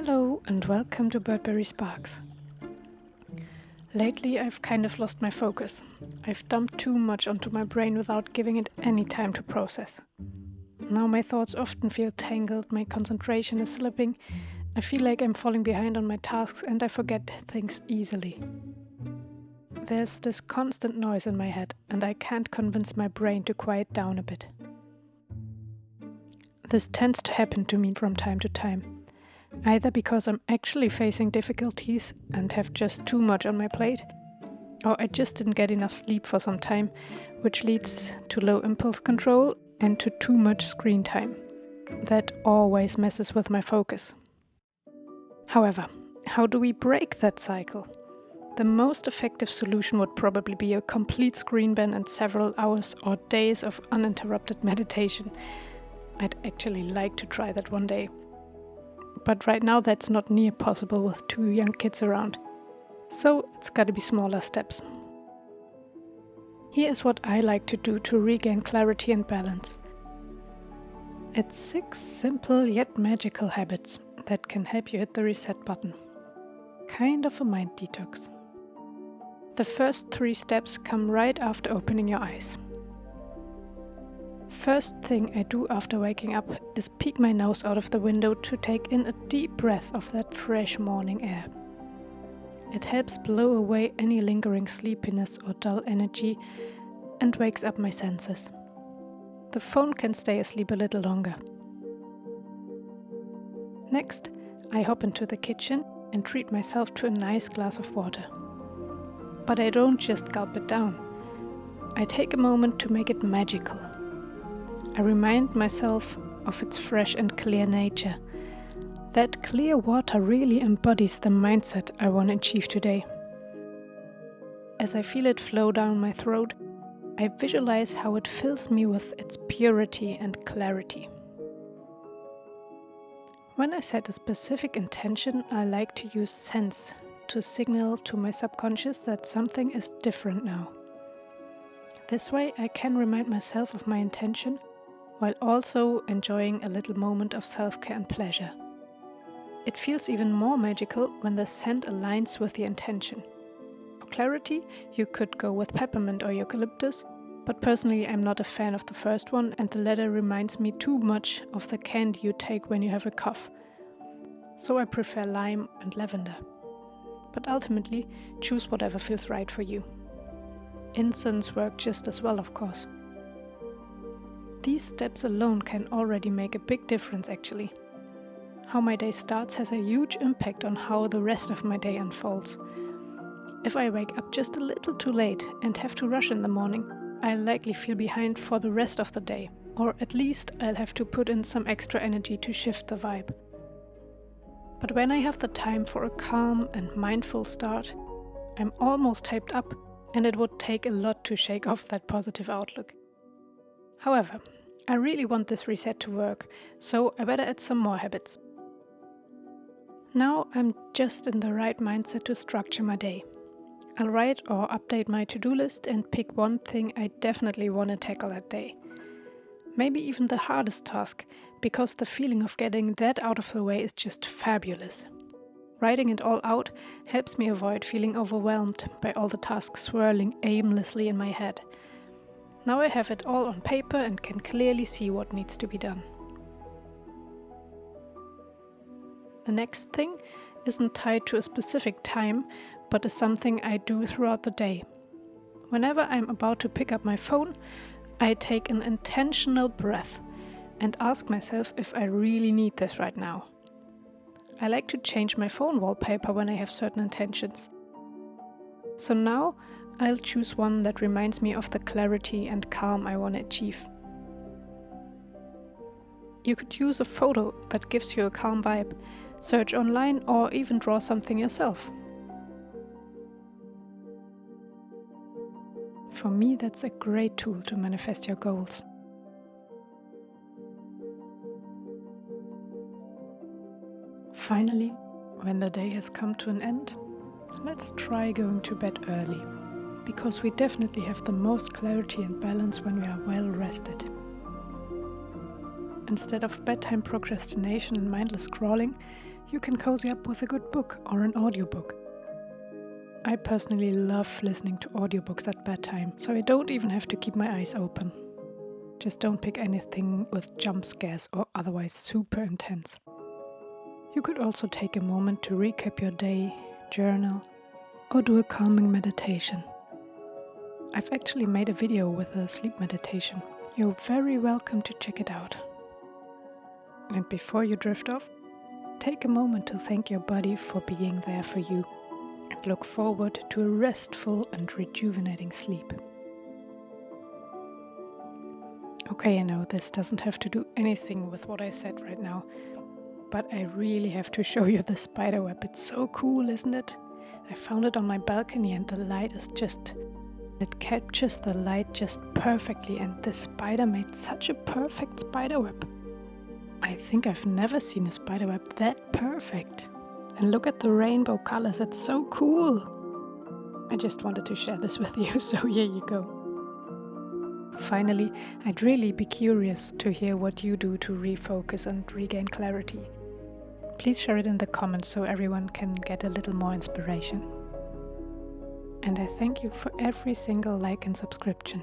Hello and welcome to Birdberry Sparks. Lately I've kind of lost my focus. I've dumped too much onto my brain without giving it any time to process. Now my thoughts often feel tangled, my concentration is slipping, I feel like I'm falling behind on my tasks and I forget things easily. There's this constant noise in my head and I can't convince my brain to quiet down a bit. This tends to happen to me from time to time, either because I'm actually facing difficulties and have just too much on my plate, or I just didn't get enough sleep for some time, which leads to low impulse control and to too much screen time. That always messes with my focus. However, how do we break that cycle? The most effective solution would probably be a complete screen ban and several hours or days of uninterrupted meditation. I'd actually like to try that one day. But right now that's not near possible with 2 young kids around. So it's gotta be smaller steps. Here's what I like to do to regain clarity and balance. It's 6 simple yet magical habits that can help you hit the reset button. Kind of a mind detox. The first 3 steps come right after opening your eyes. First thing I do after waking up is peek my nose out of the window to take in a deep breath of that fresh morning air. It helps blow away any lingering sleepiness or dull energy and wakes up my senses. The phone can stay asleep a little longer. Next, I hop into the kitchen and treat myself to a nice glass of water. But I don't just gulp it down. I take a moment to make it magical. I remind myself of its fresh and clear nature. That clear water really embodies the mindset I want to achieve today. As I feel it flow down my throat, I visualize how it fills me with its purity and clarity. When I set a specific intention, I like to use sense to signal to my subconscious that something is different now. This way I can remind myself of my intention while also enjoying a little moment of self-care and pleasure. It feels even more magical when the scent aligns with the intention. For clarity, you could go with peppermint or eucalyptus, but personally I'm not a fan of the first one and the latter reminds me too much of the candy you take when you have a cough. So I prefer lime and lavender. But ultimately, choose whatever feels right for you. Incense works just as well, of course. These steps alone can already make a big difference actually. How my day starts has a huge impact on how the rest of my day unfolds. If I wake up just a little too late and have to rush in the morning, I'll likely feel behind for the rest of the day, or at least I'll have to put in some extra energy to shift the vibe. But when I have the time for a calm and mindful start, I'm almost hyped up and it would take a lot to shake off that positive outlook. However, I really want this reset to work, so I better add some more habits. Now I'm just in the right mindset to structure my day. I'll write or update my to-do list and pick one thing I definitely want to tackle that day. Maybe even the hardest task, because the feeling of getting that out of the way is just fabulous. Writing it all out helps me avoid feeling overwhelmed by all the tasks swirling aimlessly in my head. Now I have it all on paper and can clearly see what needs to be done. The next thing isn't tied to a specific time, but is something I do throughout the day. Whenever I'm about to pick up my phone, I take an intentional breath and ask myself if I really need this right now. I like to change my phone wallpaper when I have certain intentions. So now I'll choose one that reminds me of the clarity and calm I want to achieve. You could use a photo that gives you a calm vibe, search online or even draw something yourself. For me, that's a great tool to manifest your goals. Finally, when the day has come to an end, let's try going to bed early, because we definitely have the most clarity and balance when we are well rested. Instead of bedtime procrastination and mindless scrolling, you can cozy up with a good book or an audiobook. I personally love listening to audiobooks at bedtime, so I don't even have to keep my eyes open. Just don't pick anything with jump scares or otherwise super intense. You could also take a moment to recap your day, journal, or do a calming meditation. I've actually made a video with a sleep meditation. You're very welcome to check it out. And before you drift off, take a moment to thank your body for being there for you and look forward to a restful and rejuvenating sleep. Okay, I know this doesn't have to do anything with what I said right now, but I really have to show you the spider web. It's so cool, isn't it? I found it on my balcony and the light is it captures the light just perfectly, and this spider made such a perfect spider web. I think I've never seen a spider web that perfect. And look at the rainbow colors, it's so cool. I just wanted to share this with you, so here you go. Finally, I'd really be curious to hear what you do to refocus and regain clarity. Please share it in the comments so everyone can get a little more inspiration. And I thank you for every single like and subscription.